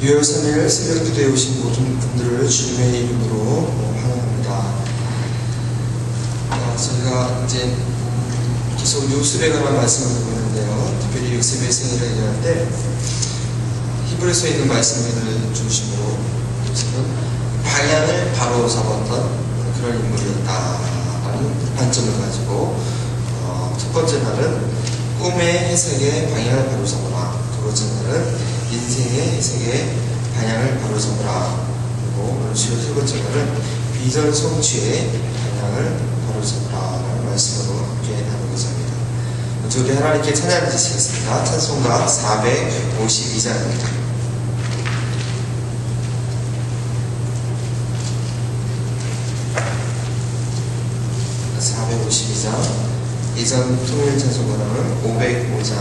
6월 3일 새벽 기도에 오신 모든 분들을 주님의 이름으로 환영합니다. 저희가 이제 계속 요셉에 관한 말씀을 듣고 있는데요. 특별히 요셉의 생일을 얘기할 때 히브리서에 있는 말씀을 중심으로 요셉은 방향을 바로 잡았던 그런 인물이었다라는 관점을 가지고 첫 번째 날은 꿈의 해석의 방향을 바로 잡아라. 두 번째 날은 인생의 해석의 방향을 바로 잡아라. 그리고 세 번째 날은 비전 성취의 방향을 바로 잡아라. 라는 말씀으로 함께 나누고자 합니다. 먼저 우리 하나님께 찬양을 드리겠습니다. 찬송가 452장입니다. 452장 예전 통일 찬송가는 505장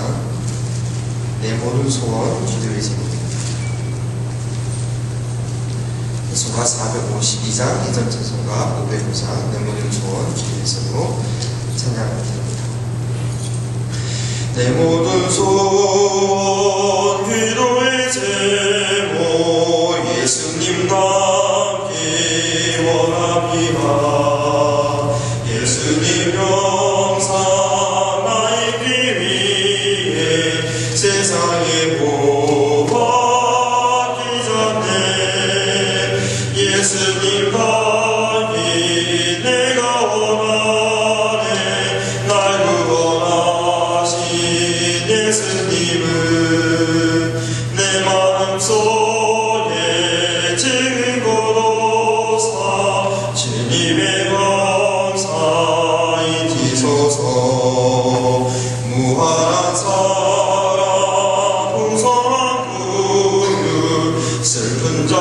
내 모든 소원 기도의 제목입니다. 찬송가 452장 예전 찬송가 505장 내 모든 소원 기도의 제목 찬양을 드립니다. 내 모든 소원 기도의 제목 예수님답게 원합니다. 예수님 영상 나이기 위해 세상에 보호하기 전에 예수님 답이 내가 원하네. 날 구원하신 예수님은 내 마음속에 지금 고도사 주님의 무한한 사랑 풍성한 구주 슬픈 자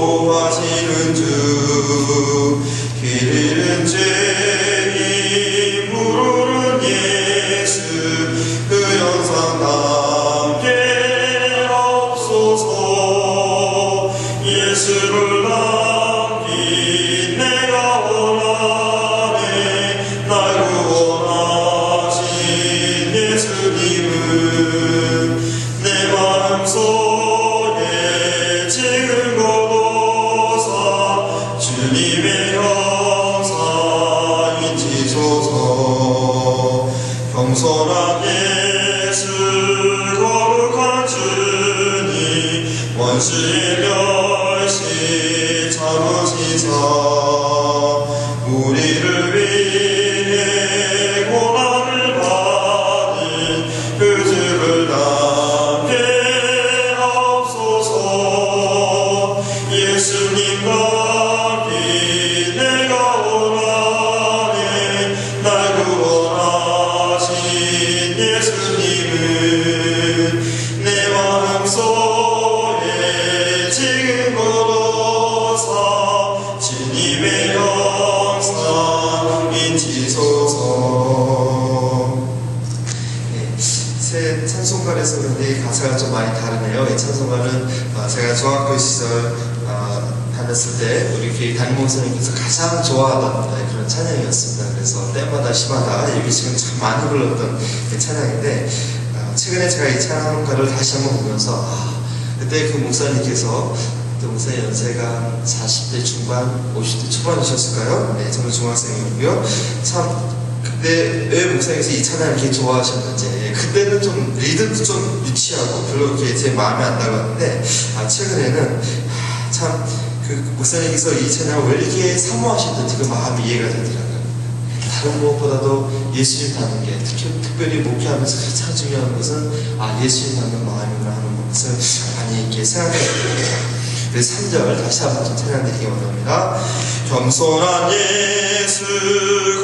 위로하시는 주 길 잃은 죄인 부르는 예수 그 영상 남게 하옵소서. 예수를 남긴 내가 원하네. 날 구원하신 예수님은 내 마음속에 지금 고도사 주님의 형상이지소서. 겸손한 예수 거룩한 주님 원수의 멸시 참으시사 우리를 위해 고난을 받은 그 주를 남게 하옵소서. 예수님 답이 내가 원하네. 날 구원하신 예수님은 내 마음속에 지금 고도사 주님의 영상인지소서. 새 찬송가에서 그런데 가사가 좀 많이 다르네요. 이 찬송가는 제가 중학교 시절 다녔을 때 우리 교회 담임 목사님께서 가장 좋아하던 그런 찬양이었습니다. 그래서 때마다 시마다 예배시간 참 많이 불렀던 찬양인데 최근에 제가 이 찬송가를 다시 한번 보면서 그때 그 목사님께서 또 목사님 연세가 40대 중반, 50대 초반이셨을까요? 네, 저는 중학생이고요. 참 그때 왜 목사님께서 이 찬양을 이렇게 좋아하셨는지 그때는 좀 리듬도 좀 유치하고 별로 이렇게 제 마음에 안 나갔는데 최근에는 참 그 목사님께서 이 찬양을 왜 이렇게 사모하셨는지 그 마음이 이해가 되더라고요. 다른 무엇보다도 예수님 닮는 게 특별히 목회하면서 가장 중요한 것은 예수님 닮는 마음이구나 하는 것을 많이 이렇게 생각하게 됩니다. 그래서 3절 다시 한번 좀 찬양드리기 원합니다. 겸손한 예수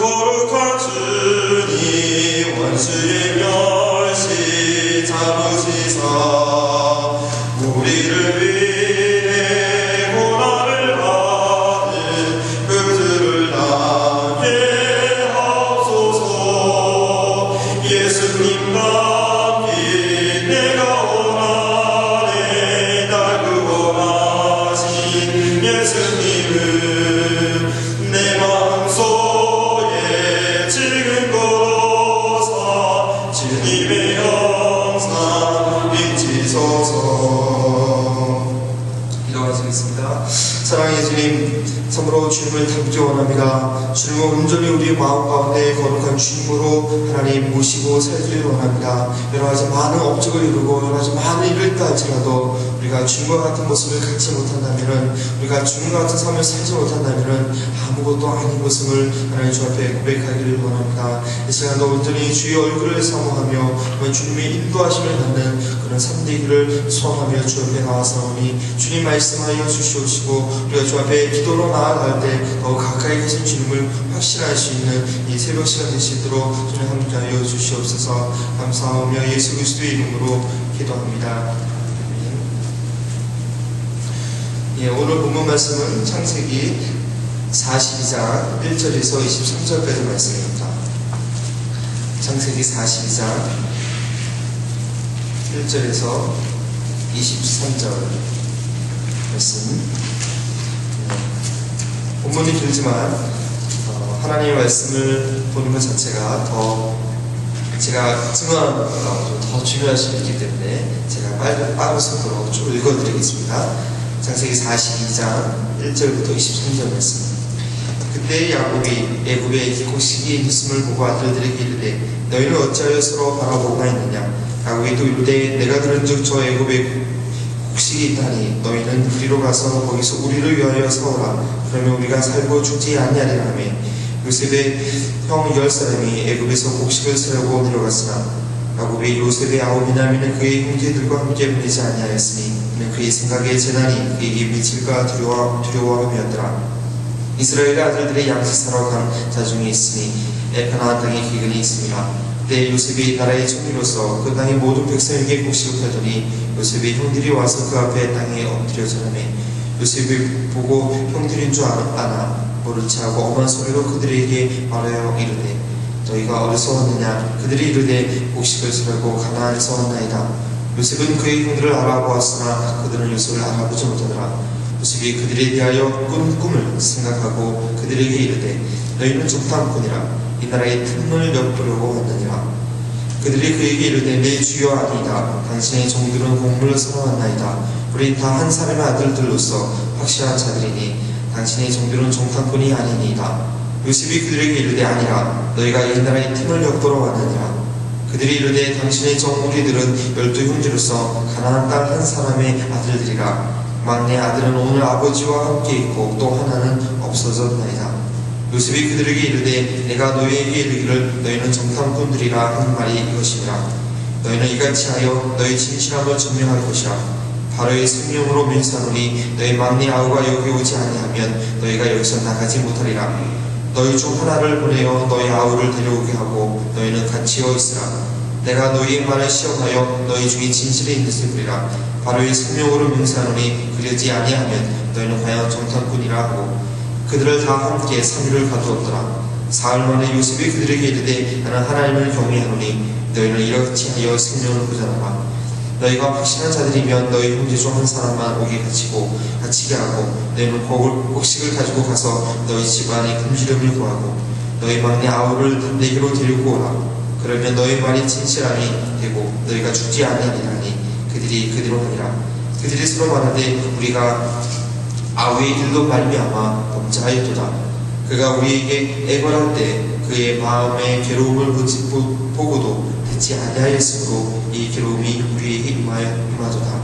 거룩한 주님 원수의 멸시 잡으시사 우리를 위해 고난을 받은 그 주를 남게 하옵소서. 예수님 답이 내가 원하네. 날 구원하신 예수님은 내 마음속 주님을 온전히 우리의 마음 가운데 거룩한 주님으로 하나님 모시고 살기를 원합니다. 여러 가지 많은 업적을 이루고 여러 가지 많은 일을 했다 할지라도 우리가 주님과 같은 모습을 갖지 못한다면, 우리가 주님과 같은 삶을 살지 못한다면 아무것도 아닌 것을 하나님 주 앞에 고백하기를 원합니다. 이 시간도 온전히 주의 얼굴을 사모하며 주님의 인도하심을 받는 그런 삶 되기를 소원하며 주 앞에 나와서오니 주님 말씀하여 주시옵시고, 우리가 주 앞에 기도로 나아갈 때 더 가까이 계신 주님을 확신할 수 있는 이 새벽 시간 되시도록 주님 함께하여 주시옵소서. 감사하며 예수 그리스도의 이름으로 기도합니다. 예, 오늘 본문 말씀은 창세기 42장 1절에서 23절까지 말씀입니다. 창세기 42장 1절에서 23절 말씀. 본문이 길지만 하나님의 말씀을 보는 것 자체가 더 제가 증언하는 것보다 더 중요할 수 있기 때문에 제가 빠른 속도로 쭉 읽어드리겠습니다. 창세기 42장 1절부터 23절 말씀. 그때 야곱이 애굽에 곡식이 있음을 보고 아들들에게 이르되 너희는 어찌하여 서로 바라보고만 있느냐. 야곱이 또 이르되 내가 들은즉 저 애굽에 곡식이 있다니 너희는 우리로 가서 거기서 우리를 위하여 사오라. 그러면 우리가 살고 죽지 아니하리라 하며 요셉의 형 10사람이 애굽에서 곡식을 사려고 내려갔으나 야곱이 요셉의 9이나미는 그의 형제들과 함께 보내지 아니하였으니 이는 그의 생각에 재난이 그에게 미칠까 두려워함이었더라. 이스라엘의 아들들의 양식사러 간 자 중에 있으니 에파나한 땅에 기근이 있습니다. 그때 요셉이 나라의 총리로서 그 땅의 모든 백성에게 곡식을 팔더니 요셉의 형들이 와서 그 앞에 땅에 엎드려 절하매 요셉이 보고 형들인 줄 아나 모른 체하고 엄한 소리로 그들에게 말하여 이르되 너희가 어디서 왔느냐. 그들이 이르되 곡식을 사려고 가나안에서 왔나이다. 요셉은 그의 형들을 알아보았으나 그들은 요셉을 알아보지 못하더라. 요셉이 그들에 대하여 꾼 꿈을 생각하고 그들에게 이르되 너희는 정탐꾼이라 이 나라의 틈을 엿보려고 왔느니라. 그들이 그에게 이르되 내 주여 아니이다. 당신의 종들은 공물을 사모하나이다. 우린 다 한 사람의 아들들로서 확실한 자들이니 당신의 종들은 정탐꾼이 아니니이다. 요셉이 그들에게 이르되 아니라 너희가 이 나라의 틈을 엿보러 왔느니라. 그들이 이르되 당신의 종 우리들은 12 형제로서 가나안 땅 한 사람의 아들들이라. 막내 아들은 오늘 아버지와 함께 있고 또 하나는 없어졌나이다. 요셉이 그들에게 이르되 내가 너희에게 이르기를 너희는 정탐꾼들이라 하는 말이 이것이니라. 너희는 이같이 하여 너희 진실함을 증명할 것이라. 바로의 생명으로 맹세하노니 너희 막내 아우가 여기 오지 아니하면 너희가 여기서 나가지 못하리라. 너희 중 하나를 보내어 너희 아우를 데려오게 하고 너희는 같이어 있으라. 내가 너희의 말을 시험하여 너희 중에 진실에 있는 것을 보리라. 바로의 생명으로 맹세하노니 그러지 아니하면 너희는 과연 정탐꾼이라 하고 그들을 다 함께 3일을 가두었더라. 사흘 만에 요셉이 그들에게 이르되 나는 하나님을 경외하노니 너희는 이렇게 하여 생명을 보존하라. 너희가 확신한 자들이면 너희 형제 중 한 사람만 오게 갇히게 하고 너희는 곡식을 가지고 가서 너희 집안에 금지름을 구하고 너희 막내 아우를 내게로 데리고 오라. 그러면 너희 말이 진실함이 되고 너희가 죽지 아니하리니 그들이 그대로 하니라. 그들이 서로 말하되 우리가 아우의 길로 말미암아 범죄하였도다. 그가 우리에게 애걸할 때 그의 마음의 괴로움을 보고도 듣지 아니하였으므로 이 괴로움이 우리에게 임하도다.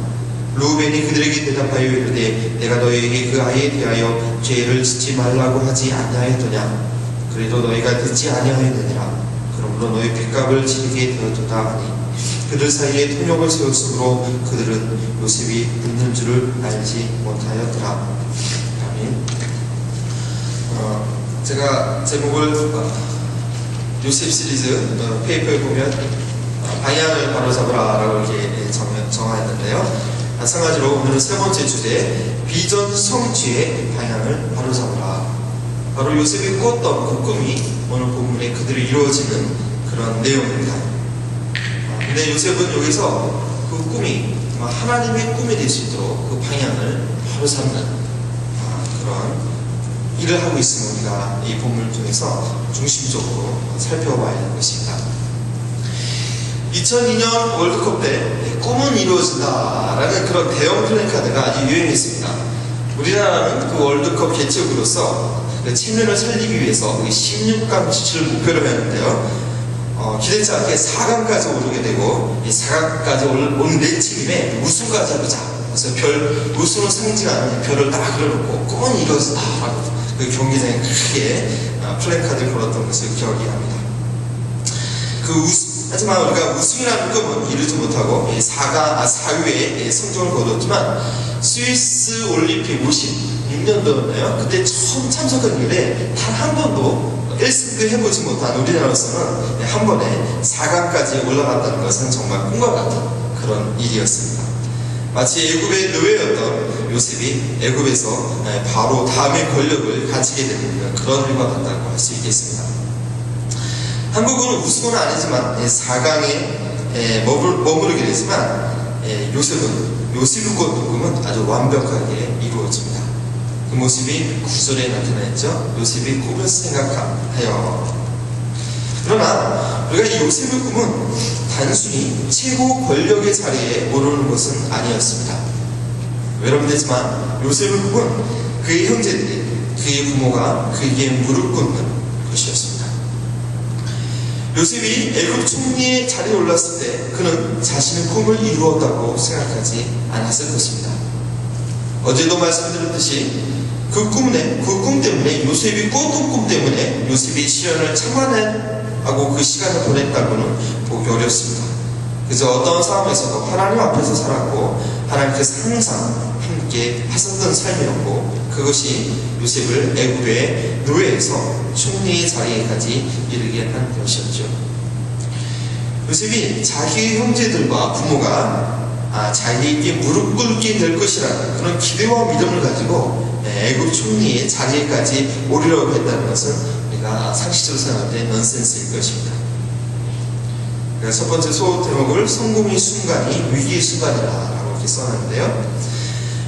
루벤이 그들에게 대답하여 이르되 내가 너희에게 그 아이에 대하여 죄를 짓지 말라고 하지 아니하였더냐. 그래도 너희가 듣지 아니하였느니라. 그러므로 너희 빚값을 치르게 되었도다 하니 그들 사이에 통역을 세웠으므로 그들은 요셉이 있는 줄을 알지 못하였더라. 아멘. 제가 제목을 요셉 시리즈 페이퍼에 보면 방향을 바로잡으라 라고 이렇게 정하였는데요. 마찬가지로 오늘은 세 번째 주제 비전 성취의 방향을 바로잡으라. 바로 요셉이 꾸었던 그 꿈이 오늘 본문에 그대로 이루어지는 그런 내용입니다. 근데 요셉은 여기서 그 꿈이 하나님의 꿈이 될 수 있도록 그 방향을 바로잡는 그런 일을 하고 있음을 우리가 이 본문을 통해서 중심적으로 살펴봐야 하는 것입니다. 2002년 월드컵 때 꿈은 이루어진다라는 그런 대형 플래카드가 아주 유행했습니다. 우리나라는 그 월드컵 개최국으로서 그 체면을 살리기 위해서 16강 진출을 목표로 했는데요. 기대치 않게 4강까지 오르게 되고, 이 4강까지 온 내치임에 우승까지 하자. 그래서 우승을 상징하는 별을 딱 그려놓고 꿈은 이루어졌다라고 그 경기장에 크게 플래카드를 걸었던 것을 기억이 합니다. 하지만 우리가 우승이라는 꿈은 이루지 못하고 4위에 성적을 거뒀지만 스위스 올림픽 56년도였나요? 그때 처음 참석한 이후에 단 한 번도 1승도 해보지 못한 우리나라로서는 한 번에 4강까지 올라갔다는 것은 정말 꿈과 같은 그런 일이었습니다. 마치 애굽의 노예였던 요셉이 애굽에서 바로 다음의 권력을 가지게 되는 그런 일과 같다고 할 수 있겠습니다. 한국은 우승은 아니지만 4강에 머무르게 되지만 요셉의 꿈은 아주 완벽하게 이루어집니다. 그 모습이 9절에 나타나있죠. 요셉이 꿈을 생각하여. 그러나 우리가 이 요셉의 꿈은 단순히 최고 권력의 자리에 오르는 것은 아니었습니다. 여러분들지만 요셉의 꿈은 그의 형제들이, 그의 부모가 그에게 무릎 꿇는 것이었습니다. 요셉이 애굽 총리의 자리에 올랐을 때 그는 자신의 꿈을 이루었다고 생각하지 않았을 것입니다. 어제도 말씀드렸듯이 그 꿈 때문에 요셉이 꿨던 꿈 때문에 요셉이 시련을 참아내고 그 시간을 보냈다고는 보기 어렵습니다. 그저 어떤 상황에서도 하나님 앞에서 살았고 하나님께서 항상 함께 하셨던 삶이었고 그것이 요셉을 애굽의 노예에서 총리의 자리에까지 이르게 한 것이었죠. 요셉이 자기의 형제들과 부모가 자기에게 무릎 꿇게 될 것이라는 그런 기대와 믿음을 가지고 애굽 총리의 자리에까지 오르려고 했다는 것은 우리가 상식적으로 생각할 때 넌센스일 것입니다. 첫 번째 소 대목을 성공의 순간이 위기의 순간이라고 이렇게 써놨는데요.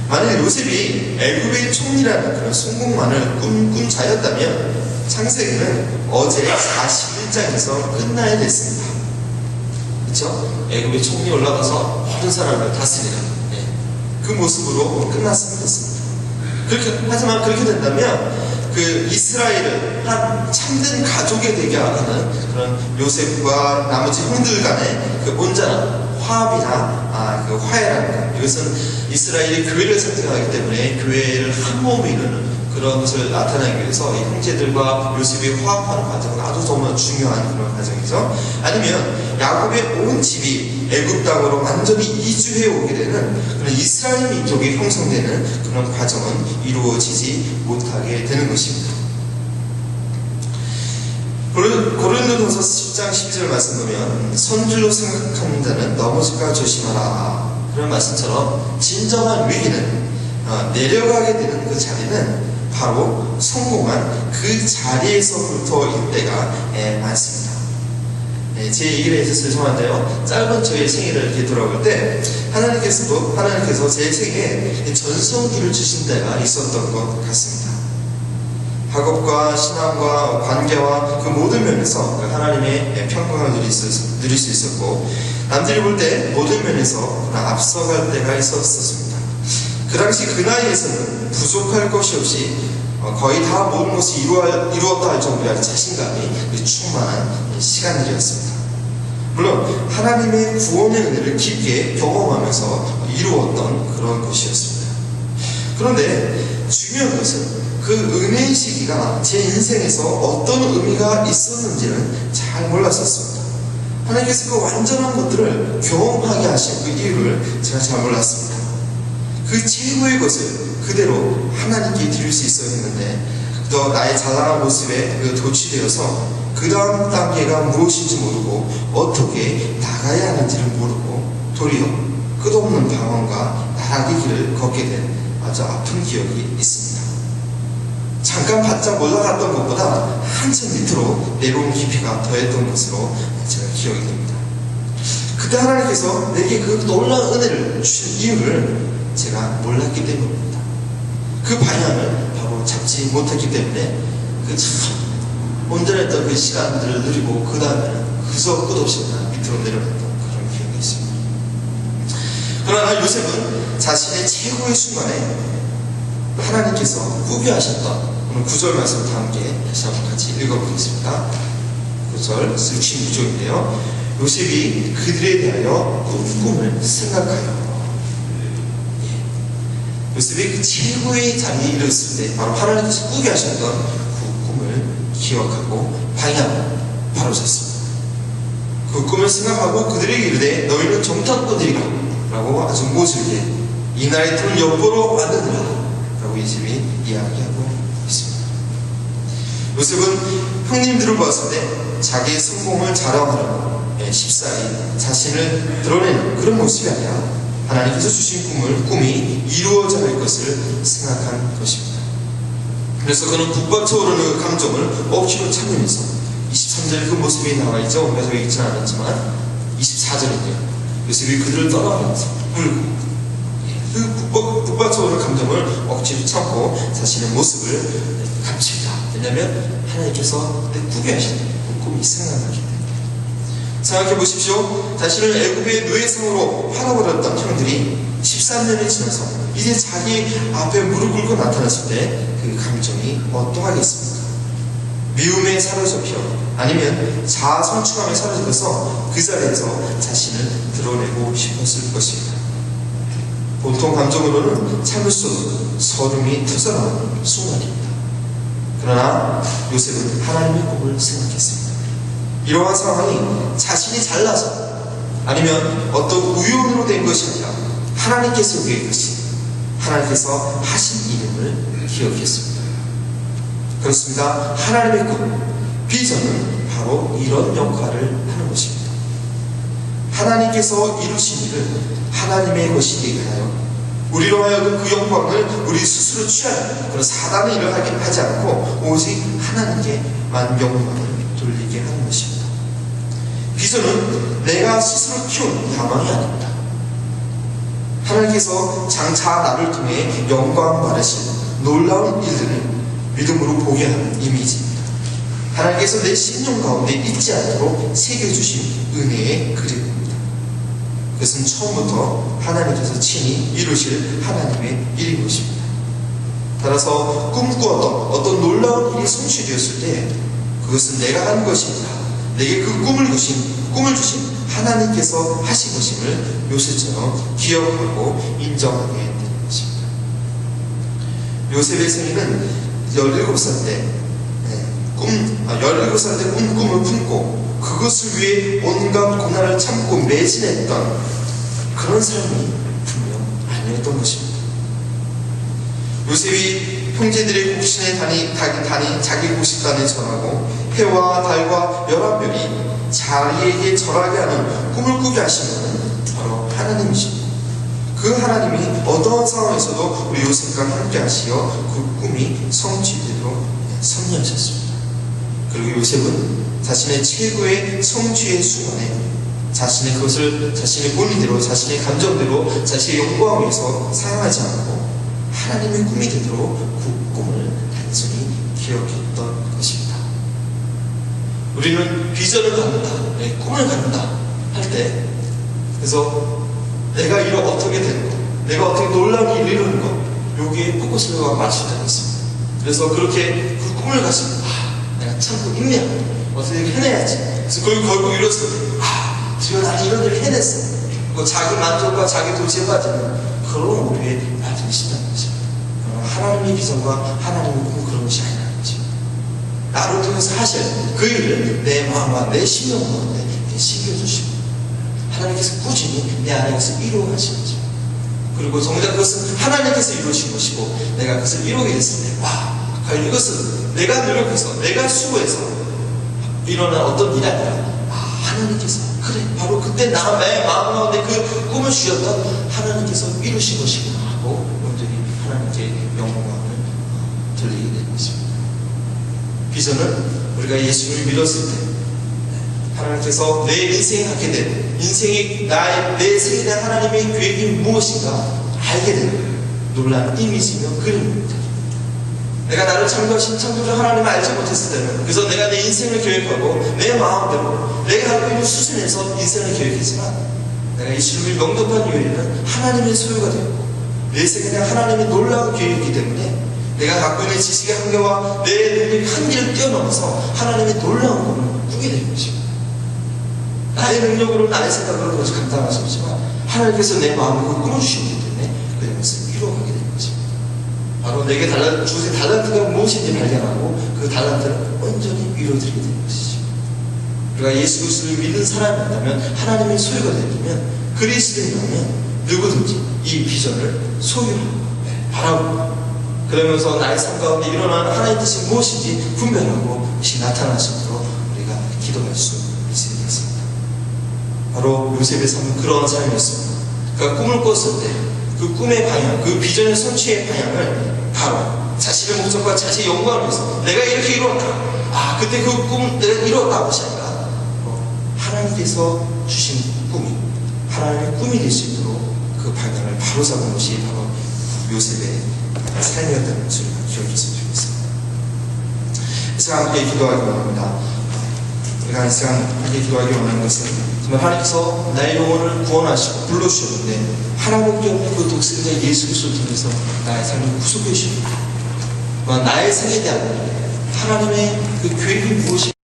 만약 요셉이 애굽의 총리라는 그런 성공만을 꿈 자였다면 창세기는 어제 41장에서 끝나야 됐습니다. 그렇죠? 애굽의 총리 올라가서 모든 사람을 다스리라. 그 모습으로 끝났으면 됐습니다. 하지만 그렇게 된다면 그 이스라엘을 한 참된 가족이 되게 하는 그런 요셉과 나머지 형들 간의 그 온전한 화합이나 그 화해라는 것, 이것은 이스라엘이 교회를 선택하기 때문에 교회를 한 몸으로 이루는 그런 것을 나타내기 위해서 이 형제들과 요셉이 화합하는 과정은 아주 정말 중요한 그런 과정이죠. 아니면 야곱의 온 집이 애굽 땅으로 완전히 이주해 오게 되는 그런 이스라엘 민족이 형성되는 그런 과정은 이루어지지 못하게 되는 것입니다. 고린도전서 10장 12절 말씀 보면 선줄로 생각하는 자는 넘어질까 조심하라. 그런 말씀처럼 진정한 위기는 내려가게 되는 그 자리는 바로 성공한 그 자리에서부터일 때가 많습니다. 제 얘기를 해서 죄송한데요. 짧은 저의 생애를 이렇게 돌아볼 때 하나님께서 제 생애에 전성기를 주신 때가 있었던 것 같습니다. 학업과 신앙과 관계와 그 모든 면에서 하나님의 평강을 누릴 수 있었고 남들이 볼 때 모든 면에서 앞서갈 때가 있었습니다. 그 당시 그 나이에서는 부족할 것이 없이 거의 다 모든 것이 이루었다 할 정도의 자신감이 충만한 시간들이었습니다. 물론 하나님의 구원의 은혜를 깊게 경험하면서 이루었던 그런 것이었습니다. 그런데 중요한 것은 그 은혜의 시기가 제 인생에서 어떤 의미가 있었는지는 잘 몰랐었습니다. 하나님께서 그 완전한 것들을 경험하게 하신 그 이유를 제가 잘 몰랐습니다. 그 최고의 것을 그대로 하나님께 드릴 수 있어야 했는데 또 나의 자잘한 모습에 도취되어서 그 다음 단계가 무엇인지 모르고 어떻게 나가야 하는지를 모르고 도리어 끝없는 방황과 나락의 길을 걷게 된 아주 아픈 기억이 있습니다. 잠깐 바짝 올라갔던 것보다 한참 밑으로 내려온 깊이가 더했던 것으로 제가 기억이 됩니다. 그때 하나님께서 내게 그 놀라운 은혜를 주신 이유를 제가 몰랐기 때문입니다. 그 방향을 바로 잡지 못했기 때문에 그 참 온전했던 그 시간들을 누리고 그 다음에는 그저 끝없이 밑으로 내려갔던 그런 기억이 있습니다. 그러나 요셉은 자신의 최고의 순간에 하나님께서 꾸겨 하셨던 오늘 9절 말씀 다 함께 다시 한번 같이 읽어보겠습니다. 9절 66쪽인데요. 요셉이 그들에 대하여 꿈을 생각하여, 요셉이 그 최고의 자리에 이르렀을 때 바로 하나님께서 꾸게 하셨던 그 꿈을 기억하고 방향을 바로잡습니다. 그 꿈을 생각하고 그들에게 이르되 너희는 정탐꾼들이라 라고 아주 모질게 이 나라의 틈을 엿보러 왔느니라 라고 요셉이 이야기하고 있습니다. 요셉은 형님들을 보았을 때 자기의 성공을 자랑하려고 쉽사리 자신을 드러내는 그런 모습이 아니라 하나님께서 주신 꿈이 이루어져 갈 것을 생각한 것입니다. 그래서 그는 북받쳐 오르는 감정을 억지로 참으면서 23절에 그 모습이 나와있죠. 우리가 저기 읽지는 않았지만 24절인데요. 요셉이 그들을 떠나면서 울고 그 북받쳐 오르는 감정을 억지로 참고 자신의 모습을 감춥니다. 왜냐하면 하나님께서 꾸게 하신 그 꿈이 생각나기 때문에. 생각해 보십시오. 자신을 애굽의 노예상으로 팔아버렸던 형들이 13년이 지나서 이제 자기 앞에 무릎 꿇고 나타났을 때 그 감정이 어떠하겠습니까? 미움에 사로잡혀 아니면 자아 성취감에 사로잡혀서 그 자리에서 자신을 드러내고 싶었을 것입니다. 보통 감정으로는 참을 수 없는 서름이 터져나오는 순간입니다. 그러나 요셉은 하나님의 꿈을 생각했습니다. 이러한 상황이 자신이 잘나서 아니면 어떤 우연으로 된 것이 아니라 하나님께서 계획하신, 하나님께서 하신 이름을 기억했습니다. 그렇습니다. 하나님의 꿈, 비전은 바로 이런 역할을 하는 것입니다. 하나님께서 이루신 일을 하나님의 것이게 하여 우리로 하여금 그 영광을 우리 스스로 취하는 그런 사단의 일을 하지 않고 오직 하나님께만 영광을 돌리게 하는 것입니다. 비전은 내가 스스로 키운 야망이 아닙니다. 하나님께서 장차 나를 통해 영광 받으신 놀라운 일들을 믿음으로 보게 하는 이미지입니다. 하나님께서 내 심령 가운데 잊지 않도록 새겨주신 은혜의 그림입니다. 그것은 처음부터 하나님께서 친히 이루실 하나님의 일인 것입니다. 따라서 꿈꾸었던 어떤 놀라운 일이 성취되었을 때 그것은 내가 한 것입니다. 내게 그 꿈을 주신 하나님께서 하신 것임을 요셉처럼 기억하고 인정하게 되는 것입니다. 요셉의 생애는 17살 때 꿈을 품고 그것을 위해 온갖 고난을 참고 매진했던 그런 삶이 분명 아니었던 것입니다. 요셉이 형제들의 곡신에 자기 곡식단에 전하고 해와 달과 11별이 자기에게 절하게 하는 꿈을 꾸게 하신 것은 바로 하나님이십니다. 그 하나님이 어떠한 상황에서도 우리 요셉과 함께 하시어 그 꿈이 성취되도록 섭리하셨습니다. 그리고 요셉은 자신의 최고의 성취의 순간에 자신의 그것을 자신의 본의대로, 자신의 감정대로, 자신의 영광을 위해서 사용하지 않고 하나님의 꿈이 되도록 그 꿈을 단순히 기억했던 것입니다. 우리는 비전을 갖는다, 꿈을 갖는다 할 때, 그래서 내가 어떻게 되는 것, 내가 어떻게 놀라운 일을 이루는 것, 여기에 포커스를 맞추지 않습니다. 그래서 그렇게 그 꿈을 가지고 내가 참고 인내하고 어떻게 해내야지. 그래서 결국 이뤘을 때 지금 나는 이런 일을 해냈어. 자기 만족과 자기 도취에 빠지는 그런 오류에 빠지기 쉽다는 것입니다. 하나님의 비전과 하나님의 꿈은 그런 것이 아니라는 것입니다. 나를 통해서 하실 그 일을 내 마음과 내 심령 가운데 새겨주시고 하나님께서 꾸준히 내 안에서 이루어가시는 것입니다. 그리고 정작 그것은 하나님께서 이루신 것이고 내가 그것을 이루게 됐을 때 과연 이것은 내가 노력해서 내가 수고해서 일어난 어떤 일이 아니라 하나님께서 그래 바로 그때 내 마음 가운데 그 꿈을 주셨던 하나님께서 이루신 것이구나 하고 온전히 하나님께 영광을 돌리게 되는 것입니다. 비전은 우리가 예수님을 믿었을 때 하나님께서 내 인생에 갖게 된 내 생에 대한 하나님의 계획이 무엇인가 알게 되는 놀라운 이미지며 그림입니다. 내가 나를 창조하신 창조주 하나님을 알지 못했을 때는 그래서 내가 내 인생을 계획하고 내 마음대로 내가 갖고 있는 수준에서 인생을 계획했지만 내가 예수님을 영접한 이후에는 하나님의 소유가 되었고 내 생에 대한 하나님의 놀라운 계획이기 때문에 내가 갖고 있는 지식의 한계와 내 능력의 한계를 뛰어넘어서 하나님의 놀라운 꿈을 꾸게 되는 것입니다. 나의 능력으로 나의 생각으로 그것을 감당할 수 없지만 하나님께서 내 마음에 그 꿈을 주셨기 때문에 그 것을 이루어가게 되는 것입니다. 바로 내게 주신 달란트가 무엇인지 발견하고 그 달란트를 온전히 이루어드리게 되는 것이죠. 우리가 예수 그리스도를 믿는 사람이라면 하나님의 소유가 되려면 그리스도인이라면 누구든지 이 비전을 소유하고 바라보고 그러면서 나의 삶 가운데 일어나는 하나님의 뜻이 무엇인지 분별하고 그것이 나타날 수 있도록 우리가 기도할 수 있어야 되겠습니다. 바로 요셉의 삶은 그러한 삶이었습니다. 그가 꿈을 꿨을 때 그 꿈의 방향, 그 비전의 성취의 방향을 바로 자신의 목적과 자신의 영광을 위해서 내가 이렇게 이루었다. 그때 그 꿈 내가 이루었다 것이 아니라 하나님께서 주신 꿈이 하나님의 꿈이 될 수 있도록 그 방향을 바로 잡은 것이 바로 요셉의 삶이었다는 것을 기억했으면 좋겠습니다. 이 시간 함께 기도하기 원합니다. 우리가 이 시간 함께 기도하기 원하는 것은 정말 하나님께서 나의 영혼을 구원하시고 불러주셨는데 하나님께 없는 그 독생자 예수 그리스도를 통해서 나의 삶을 구속해 주십니다. 나의 생에 대한 하나님의 그 계획이 무엇이